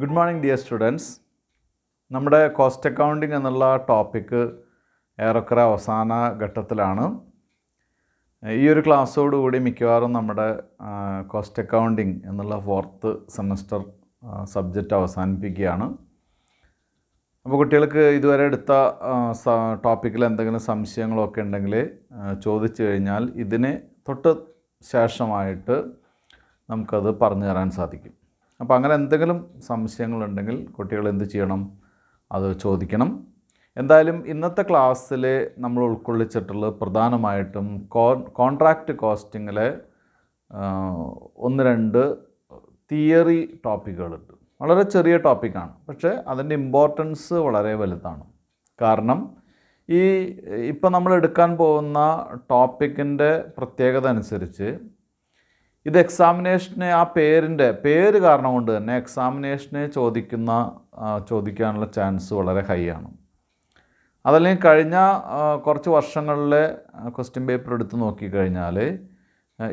Good morning dear students. നമ്മുടെ cost accounting എന്നുള്ള topic ഏറെക്കുറെ അവസാന ഘട്ടത്തിലാണ്. ഈ ഒരു ക്ലാസ്സോടുകൂടി മിക്കവാറും നമ്മുടെ കോസ്റ്റ് അക്കൗണ്ടിങ് എന്നുള്ള 4th സെമസ്റ്റർ സബ്ജക്റ്റ് അവസാനിപ്പിക്കുകയാണ്. അപ്പോൾ കുട്ടികൾക്ക് ഇതുവരെ എടുത്ത ടോപ്പിക്കിൽ എന്തെങ്കിലും സംശയങ്ങളൊക്കെ ഉണ്ടെങ്കിൽ ചോദിച്ചു കഴിഞ്ഞാൽ ഇതിന് തൊട്ട് ശേഷമായിട്ട് നമുക്കത് പറഞ്ഞു തരാൻ സാധിക്കും. അപ്പോൾ അങ്ങനെ എന്തെങ്കിലും സംശയങ്ങളുണ്ടെങ്കിൽ കുട്ടികൾ എന്ത് ചെയ്യണം? അത് ചോദിക്കണം. എന്തായാലും ഇന്നത്തെ ക്ലാസ്സിൽ നമ്മൾ ഉൾക്കൊള്ളിച്ചിട്ടുള്ളത് പ്രധാനമായിട്ടും കോൺട്രാക്റ്റ് കോസ്റ്റിങ്ങിലെ 1-2 തിയറി ടോപ്പിക്കുകളുണ്ട്. വളരെ ചെറിയ ടോപ്പിക്കാണ്, പക്ഷേ അതിൻ്റെ ഇമ്പോർട്ടൻസ് വളരെ വലുതാണ്. കാരണം ഇപ്പം നമ്മൾ എടുക്കാൻ പോകുന്ന ടോപ്പിക്കിൻ്റെ പ്രത്യേകത അനുസരിച്ച് ഇത് എക്സാമിനേഷന് ആ പേര് കാരണം കൊണ്ട് തന്നെ എക്സാമിനേഷന് ചോദിക്കാനുള്ള ചാൻസ് വളരെ ഹൈ ആണ്. അതല്ലെങ്കിൽ കഴിഞ്ഞ കുറച്ച് വർഷങ്ങളിലെ ക്വസ്റ്റ്യൻ പേപ്പർ എടുത്ത് നോക്കിക്കഴിഞ്ഞാൽ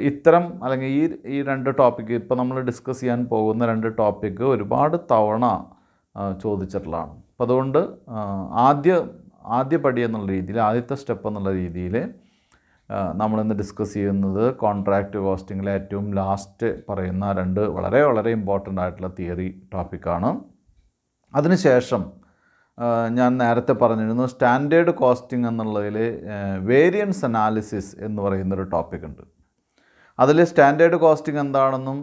ഇത്തരം അല്ലെങ്കിൽ ഈ 2 ടോപ്പിക്ക് ഇപ്പോൾ നമ്മൾ ഡിസ്കസ് ചെയ്യാൻ പോകുന്ന 2 ടോപ്പിക്ക് ഒരുപാട് തവണ ചോദിച്ചിട്ടുള്ളതാണ്. അപ്പോൾ അതുകൊണ്ട് ആദ്യ പടി എന്നുള്ള രീതിയിൽ, ആദ്യത്തെ സ്റ്റെപ്പ് എന്നുള്ള രീതിയിൽ നമ്മളിന്ന് ഡിസ്കസ് ചെയ്യുന്നത് കോൺട്രാക്റ്റ് കോസ്റ്റിങ്ങിലെ ഏറ്റവും ലാസ്റ്റ് പറയുന്ന 2 വളരെ വളരെ ഇമ്പോർട്ടൻ്റ് ആയിട്ടുള്ള തിയറി ടോപ്പിക്കാണ്. അതിനുശേഷം ഞാൻ നേരത്തെ പറഞ്ഞിരുന്നു സ്റ്റാൻഡേർഡ് കോസ്റ്റിംഗ് എന്നുള്ളതിൽ വേരിയൻസ് അനാലിസിസ് എന്ന് പറയുന്നൊരു ടോപ്പിക് ഉണ്ട്. അതിൽ സ്റ്റാൻഡേർഡ് കോസ്റ്റിംഗ് എന്താണെന്നും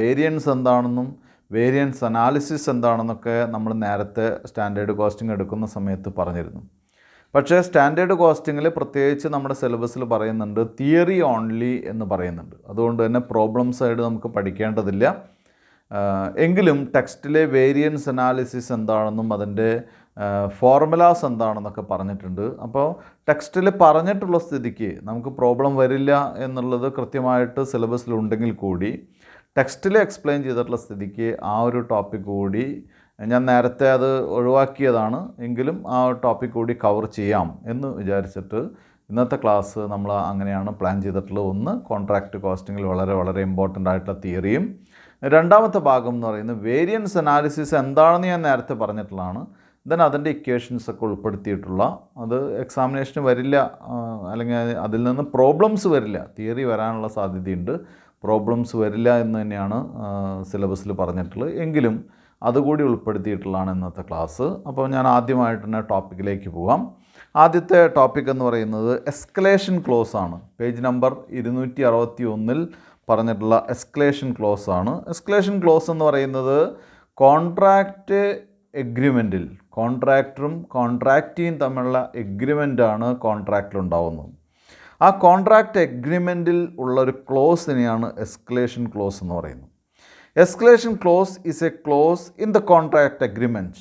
വേരിയൻസ് എന്താണെന്നും വേരിയൻസ് അനാലിസിസ് എന്താണെന്നൊക്കെ നമ്മൾ നേരത്തെ സ്റ്റാൻഡേർഡ് കോസ്റ്റിംഗ് എടുക്കുന്ന സമയത്ത് പറഞ്ഞിരുന്നു. പക്ഷേ സ്റ്റാൻഡേർഡ് കോസ്റ്റിങ്ങിൽ പ്രത്യേകിച്ച് നമ്മുടെ സിലബസിൽ പറയുന്നുണ്ട് തിയറി ഓൺലി എന്ന് പറയുന്നുണ്ട്. അതുകൊണ്ട് തന്നെ പ്രോബ്ലം സൈഡ് നമുക്ക് പഠിക്കേണ്ടതില്ല. എങ്കിലും ടെക്സ്റ്റിലെ വേരിയൻസ് അനാലിസിസ് എന്താണെന്നും അതിൻ്റെ ഫോർമുലാസ് എന്താണെന്നൊക്കെ പറഞ്ഞിട്ടുണ്ട്. അപ്പോൾ ടെക്സ്റ്റിൽ പറഞ്ഞിട്ടുള്ള സ്ഥിതിക്ക് നമുക്ക് പ്രോബ്ലം വരില്ല എന്നുള്ളത് കൃത്യമായിട്ട് സിലബസിലുണ്ടെങ്കിൽ കൂടി ടെക്സ്റ്റിൽ എക്സ്പ്ലെയിൻ ചെയ്തിട്ടുള്ള സ്ഥിതിക്ക് ആ ഒരു ടോപ്പിക് കൂടി ഞാൻ നേരത്തെ അത് ഒഴിവാക്കിയതാണ്, എങ്കിലും ആ ടോപ്പിക് കൂടി കവർ ചെയ്യാം എന്ന് വിചാരിച്ചിട്ട് ഇന്നത്തെ ക്ലാസ് നമ്മൾ അങ്ങനെയാണ് പ്ലാൻ ചെയ്തിട്ടുള്ളത്. ഒന്ന് കോൺട്രാക്റ്റ് കോസ്റ്റിങ്ങിൽ വളരെ വളരെ ഇമ്പോർട്ടൻ്റ് ആയിട്ടുള്ള തിയറിയും, രണ്ടാമത്തെ ഭാഗം എന്ന് പറയുന്നത് വേരിയൻസ് അനാലിസിസ് എന്താണെന്ന് ഞാൻ നേരത്തെ പറഞ്ഞിട്ടുള്ളതാണ്. ദെൻ അതിൻ്റെ ഇക്വേഷൻസ് ഒക്കെ ഉൾപ്പെടുത്തിയിട്ടുള്ള, അത് എക്സാമിനേഷന് വരില്ല അല്ലെങ്കിൽ അതിൽ നിന്ന് പ്രോബ്ലംസ് വരില്ല. തിയറി വരാനുള്ള സാധ്യതയുണ്ട്, പ്രോബ്ലംസ് വരില്ല എന്ന് തന്നെയാണ് സിലബസിൽ പറഞ്ഞിട്ടുള്ളത്. എങ്കിലും അതുകൂടി ഉൾപ്പെടുത്തിയിട്ടുള്ളതാണ് ഇന്നത്തെ ക്ലാസ്. അപ്പോൾ ഞാൻ ആദ്യമായിട്ട് തന്നെ ടോപ്പിക്കിലേക്ക് പോകാം. ആദ്യത്തെ ടോപ്പിക് എന്ന് പറയുന്നത് എസ്കലേഷൻ ക്ലോസ് ആണ്. പേജ് നമ്പർ 261 പറഞ്ഞിട്ടുള്ള എസ്കലേഷൻ ക്ലോസ് ആണ്. എസ്കലേഷൻ ക്ലോസ് എന്ന് പറയുന്നത് കോൺട്രാക്റ്റ് എഗ്രിമെൻറ്റിൽ കോൺട്രാക്ടറും കോൺട്രാക്റ്റിയും തമ്മിലുള്ള എഗ്രിമെൻ്റാണ് കോൺട്രാക്റ്റിലുണ്ടാവുന്നത്. ആ കോൺട്രാക്റ്റ് എഗ്രിമെൻറ്റിൽ ഉള്ളൊരു ക്ലോസിനെയാണ് എസ്കലേഷൻ ക്ലോസ് എന്ന് പറയുന്നത്. Escalation clause is a clause in the contract agreement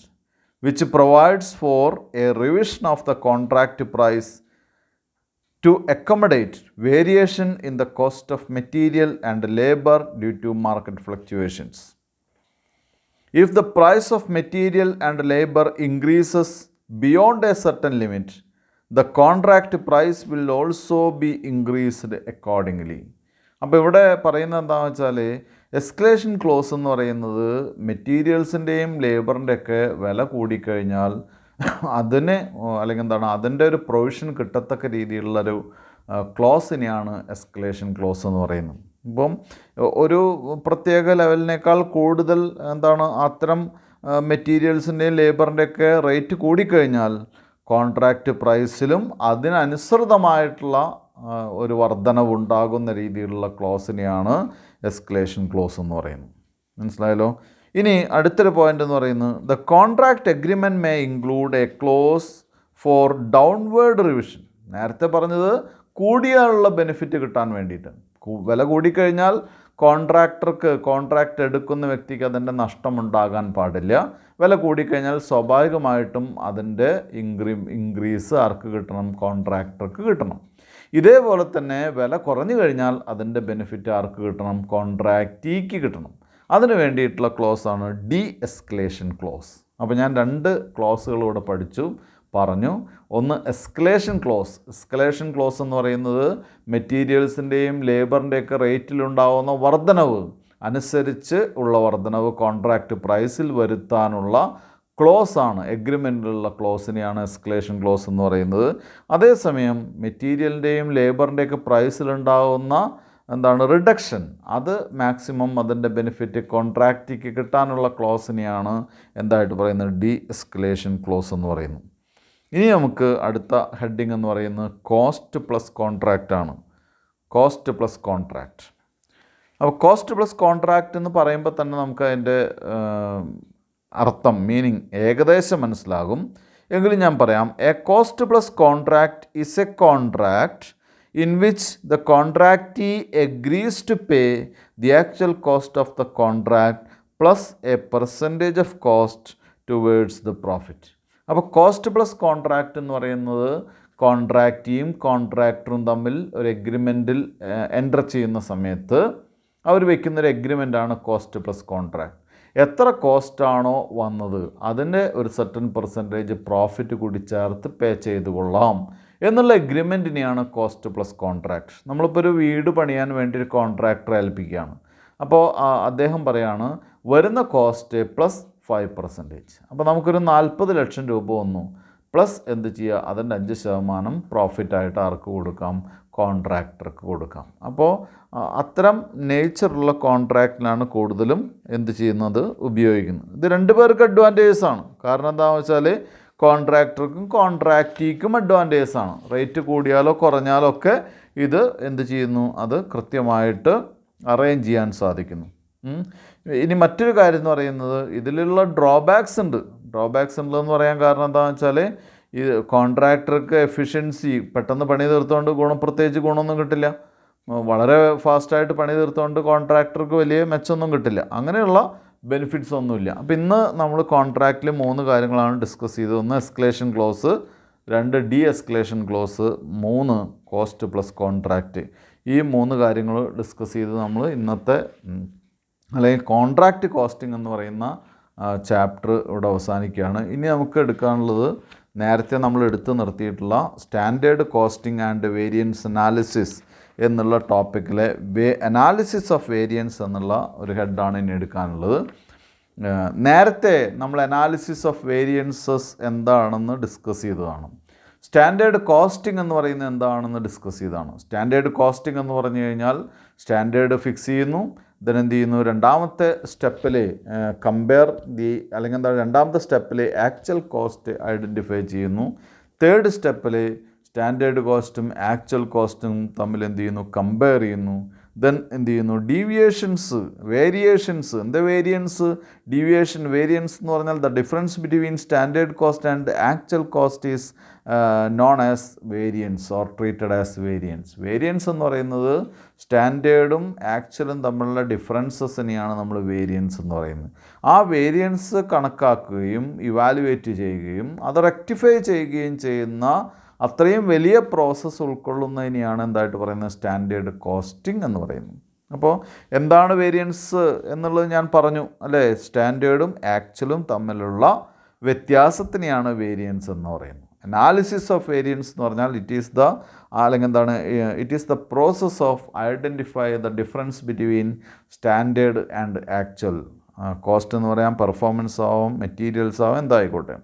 which provides for a revision of the contract price to accommodate variation in the cost of material and labor due to market fluctuations. If the price of material and labor increases beyond a certain limit, the contract price will also be increased accordingly. അപ്പോൾ ഇവിടെ പറയുന്നത് എന്താണെന്ന് വെച്ചാൽ escalation close എന്ന് പറയുന്നത് മെറ്റീരിയൽസിൻ്റെയും ലേബറിൻ്റെയൊക്കെ വില കൂടിക്കഴിഞ്ഞാൽ അതിൻ്റെ ഒരു പ്രൊവിഷൻ കിട്ടത്തക്ക രീതിയിലുള്ളൊരു ക്ലോസിനെയാണ് എസ്കലേഷൻ ക്ലോസ് എന്ന് പറയുന്നത്. ഇപ്പം ഒരു പ്രത്യേക ലെവലിനേക്കാൾ കൂടുതൽ അത്തരം മെറ്റീരിയൽസിൻ്റെയും ലേബറിൻ്റെയൊക്കെ റേറ്റ് കൂടിക്കഴിഞ്ഞാൽ കോൺട്രാക്റ്റ് പ്രൈസിലും അതിനനുസൃതമായിട്ടുള്ള ഒരു വർധനവുണ്ടാകുന്ന രീതിയിലുള്ള ക്ലോസിനെയാണ് എസ്കലേഷൻ ക്ലോസ് എന്ന് പറയുന്നത്. മനസ്സിലായല്ലോ? ഇനി അടുത്തൊരു പോയിൻ്റ് എന്ന് പറയുന്നത് the contract agreement may include a clause for downward revision. നേരത്തെ പറഞ്ഞത് കൂടിയുള്ള ബെനിഫിറ്റ് കിട്ടാൻ വേണ്ടിയിട്ട്. വില കൂടിക്കഴിഞ്ഞാൽ കോൺട്രാക്റ്റ് എടുക്കുന്ന വ്യക്തിക്ക് അതിൻ്റെ നഷ്ടമുണ്ടാകാൻ പാടില്ല. വില കൂടിക്കഴിഞ്ഞാൽ സ്വാഭാവികമായിട്ടും അതിൻ്റെ ഇൻക്രീസ് ആർക്ക് കിട്ടണം? കോൺട്രാക്ടർക്ക് കിട്ടണം. ഇതേപോലെ തന്നെ വില കുറഞ്ഞു കഴിഞ്ഞാൽ അതിൻ്റെ ബെനിഫിറ്റ് ആർക്ക് കിട്ടണം? കോൺട്രാക്റ്റിക്ക് കിട്ടണം. അതിന് വേണ്ടിയിട്ടുള്ള ക്ലോസാണ് ഡി എസ്കലേഷൻ ക്ലോസ്. അപ്പോൾ ഞാൻ 2 ക്ലോസുകളിവിടെ പറഞ്ഞു. ഒന്ന് എസ്കലേഷൻ ക്ലോസ്. എസ്കലേഷൻ ക്ലോസ് എന്ന് പറയുന്നത് മെറ്റീരിയൽസിൻ്റെയും ലേബറിൻ്റെയൊക്കെ റേറ്റിലുണ്ടാകുന്ന വർധനവ് അനുസരിച്ച് ഉള്ള വർധനവ് കോൺട്രാക്റ്റ് പ്രൈസിൽ വരുത്താനുള്ള ക്ലോസ് ആണ്, എഗ്രിമെൻറ്റിലുള്ള ക്ലോസിനെയാണ് എസ്കലേഷൻ ക്ലോസ് എന്ന് പറയുന്നത്. അതേസമയം മെറ്റീരിയലിൻ്റെയും ലേബറിൻ്റെയൊക്കെ പ്രൈസിലുണ്ടാകുന്ന റിഡക്ഷൻ, അത് മാക്സിമം അതിൻ്റെ ബെനിഫിറ്റ് കോൺട്രാക്റ്റിക്ക് കിട്ടാനുള്ള ക്ലോസിനെയാണ് എന്തായിട്ട് പറയുന്നത്, ഡി എസ്കലേഷൻ ക്ലോസ് എന്ന് പറയുന്നത്. ഇനി നമുക്ക് അടുത്ത ഹെഡിങ് എന്ന് പറയുന്നത് കോസ്റ്റ് പ്ലസ് കോൺട്രാക്റ്റ് ആണ്. Cost plus contract. അപ്പോൾ കോസ്റ്റ് പ്ലസ് കോൺട്രാക്റ്റ് എന്ന് പറയുമ്പോൾ തന്നെ നമുക്ക് അതിൻ്റെ അർത്ഥം, മീനിങ് ഏകദേശം മനസ്സിലാകും. എങ്കിലും ഞാൻ പറയാം. A cost plus contract is A contract in which the contractee agrees to pay the actual cost of the contract plus a percentage of cost towards the profit. അപ്പോൾ കോസ്റ്റ് പ്ലസ് കോൺട്രാക്റ്റ് എന്ന് പറയുന്നത് കോൺട്രാക്റ്റിയും കോൺട്രാക്ടറും തമ്മിൽ ഒരു എഗ്രിമെൻറ്റിൽ enter ചെയ്യുന്ന സമയത്ത് അവർ വയ്ക്കുന്നൊരു എഗ്രിമെൻ്റാണ് cost plus contract. എത്ര കോസ്റ്റാണോ വന്നത് അതിൻ്റെ ഒരു സർട്ടൻ പെർസെൻറ്റേജ് പ്രോഫിറ്റ് കൂടി ചേർത്ത് പേ ചെയ്ത് കൊള്ളാം എന്നുള്ള എഗ്രിമെൻറ്റിനെയാണ് കോസ്റ്റ് പ്ലസ് കോൺട്രാക്റ്റ്. നമ്മളിപ്പോൾ ഒരു വീട് പണിയാൻ വേണ്ടി ഒരു കോൺട്രാക്ടറെ ഏൽപ്പിക്കുകയാണ്. അപ്പോൾ അദ്ദേഹം പറയാണ് വരുന്ന കോസ്റ്റ് പ്ലസ് 5%. അപ്പോൾ നമുക്കൊരു 40 ലക്ഷം രൂപ വന്നു, പ്ലസ് എന്ത് ചെയ്യുക, അതിൻ്റെ 5% പ്രോഫിറ്റായിട്ട് ആർക്ക് കൊടുക്കാം, കോൺട്രാക്ടർക്ക് കൊടുക്കാം. അപ്പോൾ അത്തരം നേച്ചറുള്ള കോൺട്രാക്റ്റിലാണ് കൂടുതലും എന്ത് ചെയ്യുന്നത്, ഉപയോഗിക്കുന്നത്. ഇത് രണ്ട് പേർക്ക് അഡ്വാൻറ്റേജസാണ്. കാരണം എന്താണെന്ന് വെച്ചാൽ കോൺട്രാക്ടർക്കും കോൺട്രാക്റ്റിക്കും അഡ്വാൻറ്റേജസാണ്. റേറ്റ് കൂടിയാലോ കുറഞ്ഞാലോ ഒക്കെ ഇത് എന്ത് ചെയ്യുന്നു, അത് കൃത്യമായിട്ട് അറേഞ്ച് ചെയ്യാൻ സാധിക്കുന്നു. ഇനി മറ്റൊരു കാര്യം എന്ന് പറയുന്നത് ഇതിലുള്ള ഡ്രോബാക്സ് ഉണ്ട്. ഡ്രോബാക്സ് ഉള്ളതെന്ന് പറയാൻ കാരണം എന്താണെന്ന് വെച്ചാൽ ഈ കോൺട്രാക്ടർക്ക് എഫിഷ്യൻസി, പെട്ടെന്ന് പണി തീർത്തുകൊണ്ട് പ്രത്യേകിച്ച് ഗുണമൊന്നും കിട്ടില്ല. വളരെ ഫാസ്റ്റായിട്ട് പണി തീർത്തുകൊണ്ട് കോൺട്രാക്ടർക്ക് വലിയ മെച്ചമൊന്നും കിട്ടില്ല. അങ്ങനെയുള്ള ബെനിഫിറ്റ്സ് ഒന്നുമില്ല. അപ്പോൾ ഇന്ന് നമ്മൾ കോൺട്രാക്റ്റിൽ 3 കാര്യങ്ങളാണ് ഡിസ്കസ് ചെയ്തത്. 1 escalation close, 2 D escalation close, 3 cost plus contract. ഈ 3 കാര്യങ്ങൾ ഡിസ്കസ് ചെയ്ത് നമ്മൾ ഇന്നത്തെ അല്ലെങ്കിൽ കോൺട്രാക്റ്റ് കോസ്റ്റിംഗ് എന്ന് പറയുന്ന ചാപ്റ്റർ ഇവിടെ അവസാനിക്കുകയാണ്. ഇനി നമുക്ക് എടുക്കാനുള്ളത് നേരത്തെ നമ്മൾ എടുത്തു നിർത്തിയിട്ടുള്ള standard costing and variance analysis എന്നുള്ള ടോപ്പിക്കിലെ അനാലിസിസ് ഓഫ് വേരിയൻസ് എന്നുള്ള ഒരു ഹെഡാണ് ഇനി എടുക്കാനുള്ളത്. നേരത്തെ നമ്മൾ അനാലിസിസ് ഓഫ് വേരിയൻസസ് എന്താണെന്ന് ഡിസ്കസ് ചെയ്തതാണ്. സ്റ്റാൻഡേർഡ് കോസ്റ്റിംഗ് എന്ന് പറയുന്നത് എന്താണെന്ന് ഡിസ്കസ് ചെയ്തതാണ്. സ്റ്റാൻഡേർഡ് കോസ്റ്റിംഗ് എന്ന് പറഞ്ഞു കഴിഞ്ഞാൽ സ്റ്റാൻഡേർഡ് ഫിക്സ് ചെയ്യുന്നു, എന്ത് ചെയ്യുന്നു, രണ്ടാമത്തെ സ്റ്റെപ്പിൽ കമ്പയർ അല്ലെങ്കിൽ രണ്ടാമത്തെ സ്റ്റെപ്പിൽ ആക്ച്വൽ കോസ്റ്റ് ഐഡൻറ്റിഫൈ ചെയ്യുന്നു. തേർഡ് സ്റ്റെപ്പിൽ സ്റ്റാൻഡേർഡ് കോസ്റ്റും ആക്ച്വൽ കോസ്റ്റും തമ്മിൽ എന്ത് ചെയ്യുന്നു, കമ്പയർ ചെയ്യുന്നു. ദെൻ എന്ത് ചെയ്യുന്നു, ഡീവിയേഷൻസ്, വേരിയേഷൻസ്. എന്താ വേരിയൻസ്, ഡീവിയേഷൻ, വേരിയൻസ് എന്ന് പറഞ്ഞാൽ the difference between standard cost and actual cost is known as variance or treated as variance. Variance എന്ന് പറയുന്നത് സ്റ്റാൻഡേർഡും ആക്ച്വലും തമ്മിലുള്ള ഡിഫറൻസസിനെയാണ് നമ്മൾ വേരിയൻസ് എന്ന് പറയുന്നത്. ആ വേരിയൻസ് കണക്കാക്കുകയും ഇവാലുവേറ്റ് ചെയ്യുകയും അത് റെക്ടിഫൈ ചെയ്യുകയും ചെയ്യുന്ന അത്രയും വലിയ പ്രോസസ്സ് ഉൾക്കൊള്ളുന്നതിനെയാണ് എന്തായിട്ട് പറയുന്നത്, സ്റ്റാൻഡേർഡ് കോസ്റ്റിംഗ് എന്ന് പറയുന്നത്. അപ്പോൾ എന്താണ് വേരിയൻസ് എന്നുള്ളത് ഞാൻ പറഞ്ഞു അല്ലേ. സ്റ്റാൻഡേർഡും ആക്ച്വലും തമ്മിലുള്ള വ്യത്യാസത്തിനെയാണ് വേരിയൻസ് എന്ന് പറയുന്നത്. അനാലിസിസ് ഓഫ് വേരിയൻസ് എന്ന് പറഞ്ഞാൽ it is the process of identify the difference between standard and actual. Cost എന്ന് പറയാൻ പെർഫോമൻസ് ആവും, മെറ്റീരിയൽസ് ആവും, എന്തായിക്കോട്ടെ.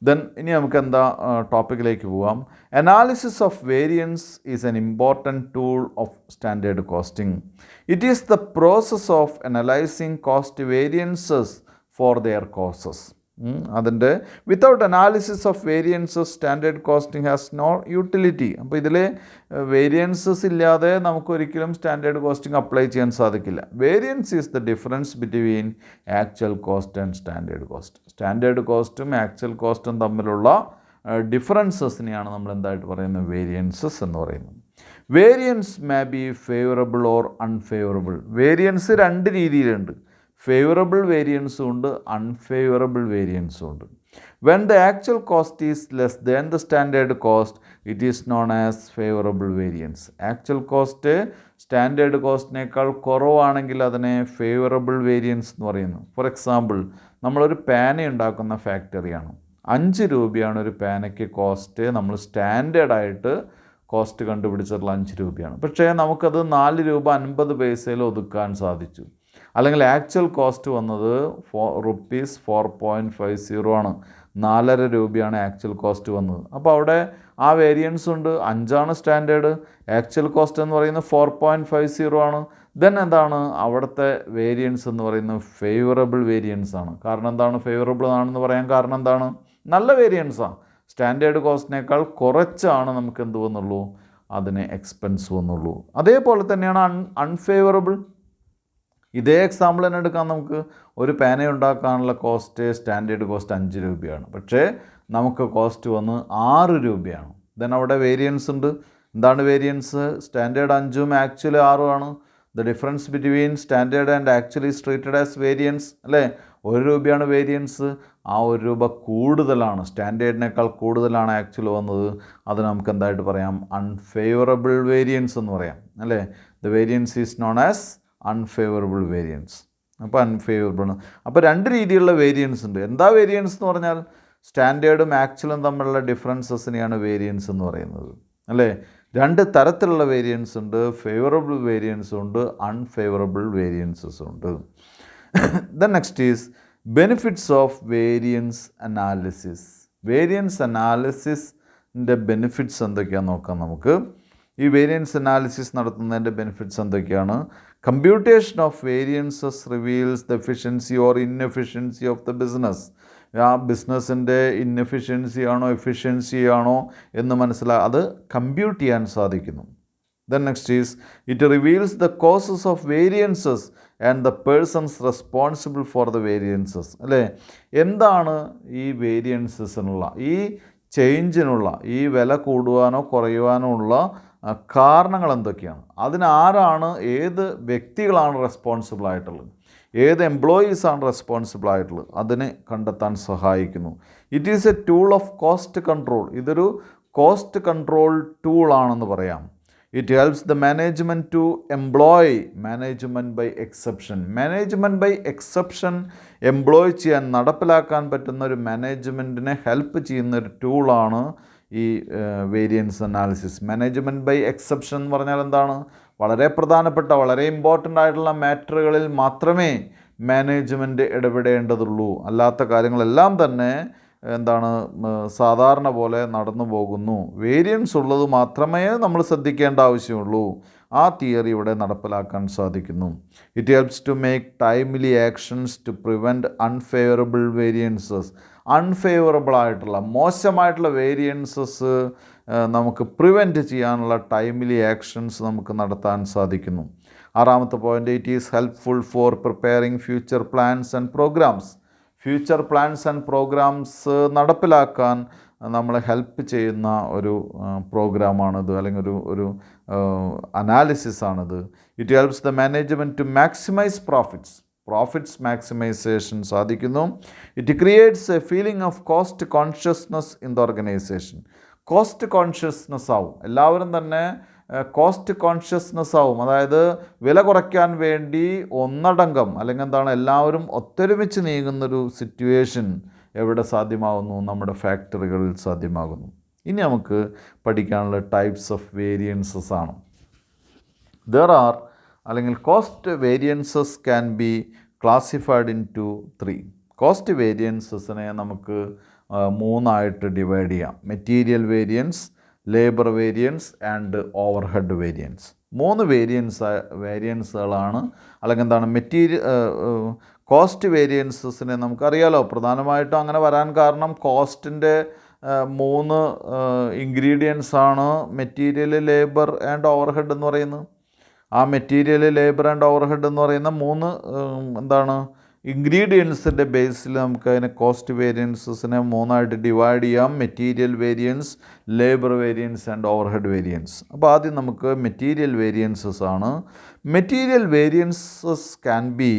ദെൻ ഇനി നമുക്ക് ടോപ്പിക്കിലേക്ക് പോവാം. Analysis of variance is an important tool of standard costing. It is the process of analysing cost variances for their causes. അതിൻ്റെ without analysis of variances standard costing has no utility. അപ്പോൾ ഇതിൽ variances ഇല്ലാതെ നമുക്കൊരിക്കലും standard costing apply ചെയ്യാൻ സാധിക്കില്ല. Variance is the difference between actual cost and standard cost. Standard കോസ്റ്റും actual കോസ്റ്റും തമ്മിലുള്ള ഡിഫറൻസസിനെയാണ് നമ്മൾ എന്തായിട്ട് പറയുന്നത്, വേരിയൻസസ് എന്ന് പറയുന്നത്. Variance may be favourable or unfavourable. Variance 2 രീതിയിലുണ്ട്. ഫേവറബിൾ വേരിയൻസും ഉണ്ട്, അൺഫേവറബിൾ വേരിയൻസും ഉണ്ട്. When the actual cost is less than the standard cost it is known as favourable variance. Actual cost standard കോസ്റ്റിനേക്കാൾ കുറവാണെങ്കിൽ അതിനെ ഫേവറബിൾ വേരിയൻസ് എന്ന് പറയുന്നു. ഫോർ എക്സാമ്പിൾ, നമ്മളൊരു പാന ഉണ്ടാക്കുന്ന ഫാക്ടറിയാണ്. 5 രൂപയാണ് ഒരു പാനയ്ക്ക് കോസ്റ്റ് നമ്മൾ സ്റ്റാൻഡേർഡായിട്ട് കോസ്റ്റ് കണ്ടുപിടിച്ചിട്ടുള്ള 5 രൂപയാണ്. പക്ഷേ നമുക്കത് 4 രൂപ 50 പൈസയിൽ ഒതുക്കാൻ സാധിച്ചു. അല്ലെങ്കിൽ ആക്ച്വൽ കോസ്റ്റ് വന്നത് ₹4.50 ആണ്. 4.5 രൂപയാണ് ആക്ച്വൽ കോസ്റ്റ് വന്നത്. അപ്പോൾ അവിടെ ആ വേരിയൻസ് ഉണ്ട്. 5 സ്റ്റാൻഡേർഡ്, ആക്ച്വൽ കോസ്റ്റ് എന്ന് പറയുന്നത് 4.50 ആണ്. ദെൻ എന്താണ് അവിടുത്തെ വേരിയൻസ് എന്ന് പറയുന്നത് ഫേവറബിൾ വേരിയൻസ് ആണ്. കാരണം എന്താണ് ഫേവറബിൾ ആണെന്ന് പറയാൻ കാരണം എന്താണ്? നല്ല വേരിയൻസാണ്. സ്റ്റാൻഡേർഡ് കോസ്റ്റിനേക്കാൾ കുറച്ചാണ് നമുക്ക് എന്ത് വന്നുള്ളൂ, അതിന് എക്സ്പെൻസ് വന്നുള്ളൂ. അതേപോലെ തന്നെയാണ് അൺഫേവറബിൾ. ഇതേ എക്സാമ്പിൾ തന്നെ എടുക്കാം. നമുക്ക് ഒരു പേന ഉണ്ടാക്കാനുള്ള കോസ്റ്റ് സ്റ്റാൻഡേർഡ് കോസ്റ്റ് 5 രൂപയാണ്. പക്ഷേ നമുക്ക് കോസ്റ്റ് വന്ന് 6 രൂപയാണ്. ദെൻ അവിടെ വേരിയൻസ് ഉണ്ട്. എന്താണ് വേരിയൻസ്? സ്റ്റാൻഡേർഡ് 5ഉം ആക്ച്വലി 6ഉം ആണ്. The difference between standard and actually is treated as variance അല്ലേ? 1 രൂപയാണ് വേരിയൻസ്. ആ 1 രൂപ കൂടുതലാണ്, സ്റ്റാൻഡേർഡിനേക്കാൾ കൂടുതലാണ് ആക്ച്വൽ വന്നത്. അത് നമുക്ക് എന്തായിട്ട് പറയാം? അൺഫേവറബിൾ വേരിയൻസ് എന്ന് പറയാം അല്ലേ? The variance is known as unfavourable variance. അപ്പോൾ അൺഫേവറബിൾ. അപ്പോൾ 2 രീതിയിലുള്ള വേരിയൻസ് ഉണ്ട്. എന്താ വേരിയൻസ് എന്ന് പറഞ്ഞാൽ സ്റ്റാൻഡേർഡും ആക്ച്വലും തമ്മിലുള്ള ഡിഫറൻസസിനെയാണ് വേരിയൻസ് എന്ന് പറയുന്നത് അല്ലേ? 2 തരത്തിലുള്ള വേരിയൻസ് ഉണ്ട്. ഫേവറബിൾ വേരിയൻസും ഉണ്ട്, അൺഫേവറബിൾ വേരിയൻസസും ഉണ്ട്. Then next is benefits of variance analysis. Variance അനാലിസിസിൻ്റെ ബെനിഫിറ്റ്സ് എന്തൊക്കെയാണെന്ന് നോക്കാം നമുക്ക്. ഈ വേരിയൻസ് അനാലിസിസ് നടത്തുന്നതിൻ്റെ ബെനിഫിറ്റ്സ് എന്തൊക്കെയാണ്? Computation of variances reveals the efficiency or inefficiency of the business. ആ ബിസിനസ്സിൻ്റെ ഇൻഎഫിഷ്യൻസി ആണോ എഫിഷ്യൻസി ആണോ എന്ന് അത് കമ്പ്യൂട്ട് ചെയ്യാൻ സാധിക്കുന്നു. Then next is it reveals the causes of variances and the persons responsible for the variances അല്ലേ? എന്താണ് ഈ വേരിയൻസസിനുള്ള, ഈ ചേഞ്ചിനുള്ള, ഈ വില കൂടുവാനോ കുറയുവാനോ ഉള്ള കാരണങ്ങൾ എന്തൊക്കെയാണ്? അതിനാരാണ്, ഏത് വ്യക്തികളാണ് റെസ്പോൺസിബിൾ ആയിട്ടുള്ളത്, ഏത് എംപ്ലോയീസാണ് റെസ്പോൺസിബിൾ ആയിട്ടുള്ളത്, അതിനെ കണ്ടെത്താൻ സഹായിക്കുന്നു. It is a tool of cost control. ഇതൊരു കോസ്റ്റ് കൺട്രോൾ ടൂളാണെന്ന് പറയാം. It helps the management to employ management by exception. Management by exception employ ചെയ്യാൻ, നടപ്പിലാക്കാൻ പറ്റുന്ന ഒരു മാനേജ്മെൻറ്റിനെ ഹെൽപ്പ് ചെയ്യുന്ന ഒരു ടൂളാണ് ഈ variance analysis. Management by exception എന്ന് പറഞ്ഞാൽ എന്താണ്? വളരെ പ്രധാനപ്പെട്ട, വളരെ ഇമ്പോർട്ടൻ്റ് ആയിട്ടുള്ള മാറ്ററുകളിൽ മാത്രമേ മാനേജ്മെൻറ്റ് ഇടപെടേണ്ടതുള്ളൂ. അല്ലാത്ത കാര്യങ്ങളെല്ലാം തന്നെ എന്താണ് സാധാരണ പോലെ നടന്നു പോകുന്നു. വേരിയൻസ് ഉള്ളത് മാത്രമേ നമ്മൾ ശ്രദ്ധിക്കേണ്ട ആവശ്യമുള്ളൂ. ആ തിയറി ഇവിടെ നടപ്പിലാക്കാൻ സാധിക്കുന്നു. It helps to make timely actions to prevent unfavourable variances. Unfavourable ആയിട്ടുള്ള, മോശമായിട്ടുള്ള വേരിയൻസസ് നമുക്ക് പ്രിവെൻറ്റ് ചെയ്യാനുള്ള ടൈംലി ആക്ഷൻസ് നമുക്ക് നടത്താൻ സാധിക്കുന്നു. 6ാമത്തെ point, it is helpful for preparing future plans and programmes. Future plans and programmes നടപ്പിലാക്കാൻ നമ്മളെ ഹെൽപ്പ് ചെയ്യുന്ന ഒരു പ്രോഗ്രാമാണിത്, അല്ലെങ്കിൽ ഒരു അനാലിസിസാണിത്. It helps the management to maximise profits maximisation സാധിക്കുന്നു. It creates a feeling of cost consciousness in the organisation. Cost consciousness ആവും, എല്ലാവരും തന്നെ കോസ്റ്റ് കോൺഷ്യസ്നസ് ആവും. അതായത് വില കുറയ്ക്കാൻ വേണ്ടി ഒന്നടങ്കം, അല്ലെങ്കിൽ എന്താണ്, എല്ലാവരും ഒത്തൊരുമിച്ച് നീങ്ങുന്നൊരു സിറ്റുവേഷൻ എവിടെ സാധ്യമാകുന്നു? നമ്മുടെ ഫാക്ടറികളിൽ സാധ്യമാകുന്നു. ഇനി നമുക്ക് പഠിക്കാനുള്ള ടൈപ്സ് ഓഫ് വേരിയൻസസ് ആണ്. അല്ലെങ്കിൽ cost variances can be classified into 3. Cost വേരിയൻസസിനെ നമുക്ക് 3 ഡിവൈഡ് ചെയ്യാം. Material variance, labour variance and overhead variance. 3 വേരിയൻസുകളാണ്. അല്ലെങ്കിൽ എന്താണ് കോസ്റ്റ് വേരിയൻസസിനെ നമുക്കറിയാലോ, പ്രധാനമായിട്ടും അങ്ങനെ വരാൻ കാരണം കോസ്റ്റിൻ്റെ 3 ഇൻഗ്രീഡിയൻസ് ആണ് മെറ്റീരിയൽ, ലേബർ ആൻഡ് ഓവർഹെഡ് എന്ന് പറയുന്നത്. ആ മെറ്റീരിയൽ, ലേബർ ആൻഡ് ഓവർഹെഡ് എന്ന് പറയുന്ന 3 ഇൻഗ്രീഡിയൻസിൻ്റെ ബേസിൽ നമുക്ക് അതിനെ കോസ്റ്റ് വേരിയൻസസിനെ 3 ഡിവൈഡ് ചെയ്യാം. Material variance, labour variance and overhead variance. അപ്പോൾ ആദ്യം നമുക്ക് മെറ്റീരിയൽ വേരിയൻസസ് ആണ്. Material variances can be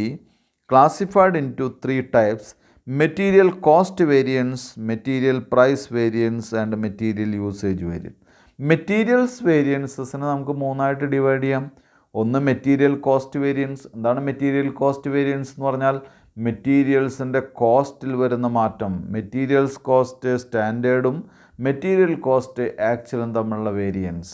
classified into 3 types: material cost variance, material price variance and material usage variance. Materials വേരിയൻസസിനെ നമുക്ക് 3 ഡിവൈഡ് ചെയ്യാം. ഒന്ന് മെറ്റീരിയൽ കോസ്റ്റ് വേരിയൻസ്. എന്താണ് material cost variance എന്ന് പറഞ്ഞാൽ? മെറ്റീരിയൽസിൻ്റെ കോസ്റ്റിൽ വരുന്ന മാറ്റം. മെറ്റീരിയൽസ് കോസ്റ്റ് സ്റ്റാൻഡേർഡും മെറ്റീരിയൽ കോസ്റ്റ് ആക്ച്വലും തമ്മിലുള്ള വേരിയൻസ്.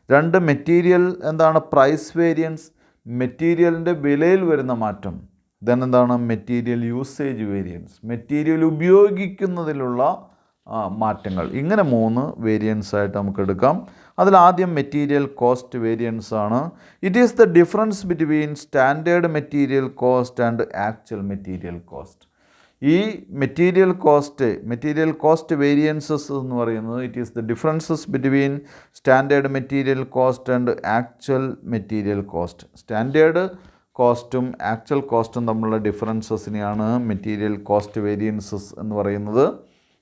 രണ്ട് മെറ്റീരിയൽ എന്താണ് പ്രൈസ് വേരിയൻസ്, മെറ്റീരിയലിൻ്റെ വിലയിൽ വരുന്ന മാറ്റം. ദെൻ എന്താണ് മെറ്റീരിയൽ യൂസേജ് വേരിയൻസ്, മെറ്റീരിയൽ ഉപയോഗിക്കുന്നതിലുള്ള മാറ്റങ്ങൾ. ഇങ്ങനെ 3 വേരിയൻസ് ആയിട്ട് നമുക്ക് എടുക്കാം. അതിലാദ്യം മെറ്റീരിയൽ കോസ്റ്റ് വേരിയൻസ് ആണ്. It is the difference between standard material cost and actual material cost. ഈ മെറ്റീരിയൽ കോസ്റ്റ് വേരിയൻസസ് എന്ന് പറയുന്നത് it is the differences between standard material cost and actual material cost. Standard കോസ്റ്റും actual കോസ്റ്റും തമ്മിലുള്ള ഡിഫറൻസസിനെയാണ് material cost variances എന്ന് പറയുന്നത്.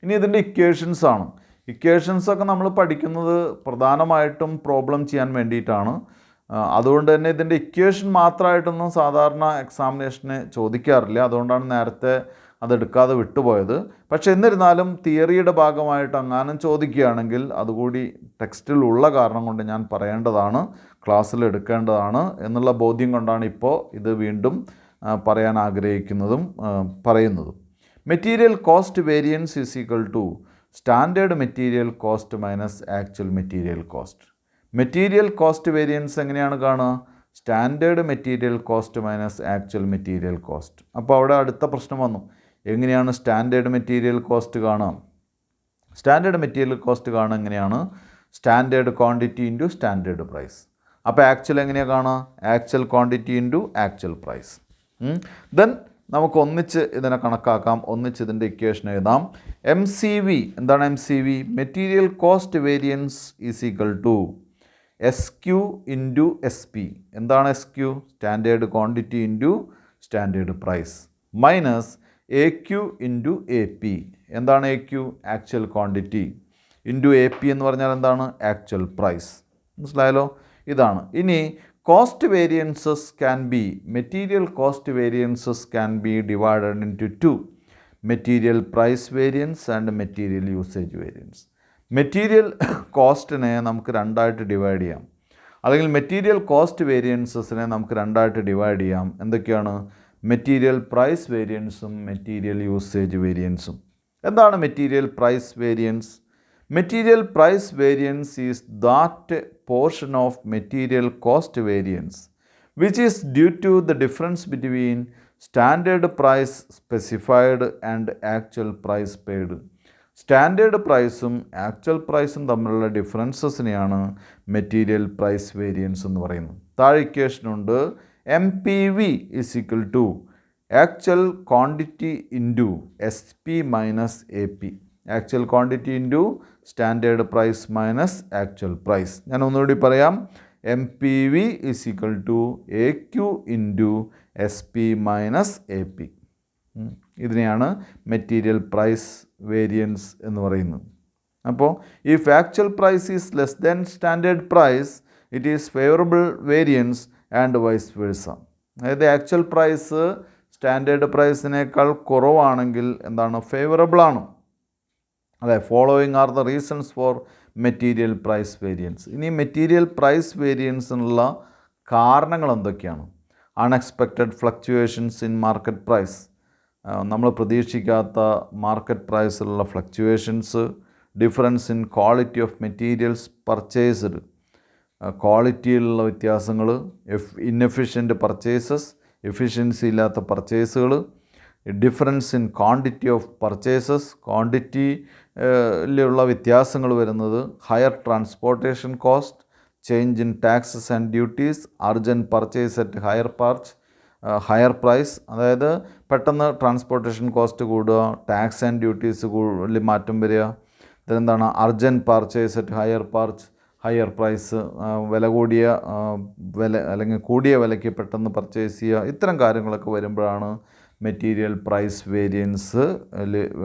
ഇനി ഇതിൻ്റെ ഇക്വേഷൻസാണ്. ഇക്വേഷൻസൊക്കെ നമ്മൾ പഠിക്കുന്നത് പ്രധാനമായിട്ടും പ്രോബ്ലം ചെയ്യാൻ വേണ്ടിയിട്ടാണ്. അതുകൊണ്ട് തന്നെ ഇതിൻ്റെ ഇക്വേഷൻ മാത്രമായിട്ടൊന്നും സാധാരണ എക്സാമിനേഷന് ചോദിക്കാറില്ല. അതുകൊണ്ടാണ് നേരത്തെ അതെടുക്കാതെ വിട്ടുപോയത്. പക്ഷേ എന്നിരുന്നാലും തിയറിയുടെ ഭാഗമായിട്ട് എങ്ങാനും ചോദിക്കുകയാണെങ്കിൽ അതുകൂടി ടെക്സ്റ്റിലുള്ള കാരണം കൊണ്ട് ഞാൻ പറയേണ്ടതാണ്, ക്ലാസ്സിൽ എടുക്കേണ്ടതാണ് എന്നുള്ള ബോധ്യം കൊണ്ടാണ് ഇപ്പോൾ ഇത് വീണ്ടും പറയാൻ ആഗ്രഹിക്കുന്നതും പറയുന്നതും. Material cost variance is equal to standard material cost minus actual material cost. Material cost variance എങ്ങനെയാണ് കാണുക? Standard material cost minus actual material cost. അപ്പോൾ അവിടെ അടുത്ത പ്രശ്നം വന്നു, എങ്ങനെയാണ് സ്റ്റാൻഡേർഡ് മെറ്റീരിയൽ കോസ്റ്റ് കാണുക? സ്റ്റാൻഡേർഡ് മെറ്റീരിയൽ കോസ്റ്റ് കാണുക എങ്ങനെയാണ്? Standard quantity into standard price. അപ്പോൾ ആക്ച്വൽ എങ്ങനെയാണ് കാണുക? Actual quantity into actual price. Then നമുക്ക് ഒന്നിച്ച് ഇതിനെ കണക്കാക്കാം, ഒന്നിച്ച് ഇതിൻ്റെ ഇക്വേഷൻ എഴുതാം. MCV എന്താണ്? MCV material cost variance is equal to SQ into SP. എന്താണ് SQ? Standard quantity into standard price minus AQ into AP. എന്താണ് AQ? Actual quantity into AP എന്ന് പറഞ്ഞാൽ എന്താണ്? Actual price. മനസ്സിലായല്ലോ? ഇതാണ്. ഇനി cost variances can be, material cost variances can be divided into 2, material price variance and material usage variance. Material കോസ്റ്റിനെ നമുക്ക് രണ്ടായിട്ട് ഡിവൈഡ് ചെയ്യാം, അല്ലെങ്കിൽ മെറ്റീരിയൽ കോസ്റ്റ് വേരിയൻസസിനെ നമുക്ക് രണ്ടായിട്ട് ഡിവൈഡ് ചെയ്യാം. എന്തൊക്കെയാണ്? മെറ്റീരിയൽ പ്രൈസ് വേരിയൻസും മെറ്റീരിയൽ യൂസേജ് വേരിയൻസും. എന്താണ് material price variance? Material price variance is that portion of material cost variance which is due to the difference between standard price specified and actual price paid. Standard പ്രൈസും actual പ്രൈസും തമ്മിലുള്ള ഡിഫറൻസസിനെയാണ് material price variance എന്ന് പറയുന്നത്. താഴെ ഇക്വേഷനുണ്ട് MPV is equal to actual quantity into SP minus AP. Actual quantity into standard price minus actual price. ഞാൻ ഒന്നുകൂടി പറയാം, MPV is equal to AQ into SP minus AP. ഇതിനെയാണ് material price variance എന്ന് പറയുന്നത്. അപ്പോൾ if actual price is less than standard price it is favourable variance and vice versa. അതായത് actual price standard പ്രൈസിനേക്കാൾ കുറവാണെങ്കിൽ എന്താണ്? ഫേവറബിൾ ആണ്. അതെ, following are the reasons for material price variance. ഇനി മെറ്റീരിയൽ പ്രൈസ് വേരിയൻസിനുള്ള കാരണങ്ങൾ എന്തൊക്കെയാണ്? Unexpected fluctuations in market price, നമ്മൾ പ്രതീക്ഷിക്കാത്ത മാർക്കറ്റ് പ്രൈസിലുള്ള fluctuations. Difference in quality of materials purchased, ക്വാളിറ്റിയിലുള്ള വ്യത്യാസങ്ങൾ. ഇൻഎഫിഷ്യൻറ്റ് പർച്ചേസസ്, എഫിഷ്യൻസി ഇല്ലാത്ത പർച്ചേസുകൾ. Difference in quantity of purchases, ക്വാണ്ടിറ്റിയിലുള്ള വ്യത്യാസങ്ങൾ വരുന്നത്. Higher transportation cost, change in taxes and duties, urgent purchase at higher price. അതായത് പെട്ടെന്ന് ട്രാൻസ്പോർട്ടേഷൻ കോസ്റ്റ് കൂടുക, ടാക്സ് ആൻഡ് ഡ്യൂട്ടീസ് മാറ്റം വരിക. ഇതെന്താണ്? Urgent purchase at higher price, വില അല്ലെങ്കിൽ കൂടിയ വിലയ്ക്ക് പെട്ടെന്ന് പർച്ചേസ് ചെയ്യുക. ഇത്തരം കാര്യങ്ങളൊക്കെ വരുമ്പോഴാണ് മെറ്റീരിയൽ പ്രൈസ് വേരിയൻസ്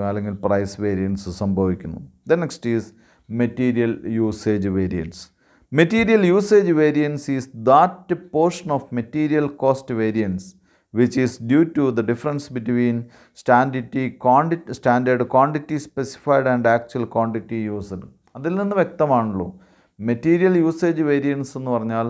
അല്ലെങ്കിൽ പ്രൈസ് വേരിയൻസ് സംഭവിക്കുന്നു. Then next is material usage variance. Material usage variance is that portion of material cost variance which is due to the difference between standard quantity specified and actual quantity used. അതിൽ നിന്ന് വ്യക്തമാണല്ലോ material usage variance എന്ന് പറഞ്ഞാൽ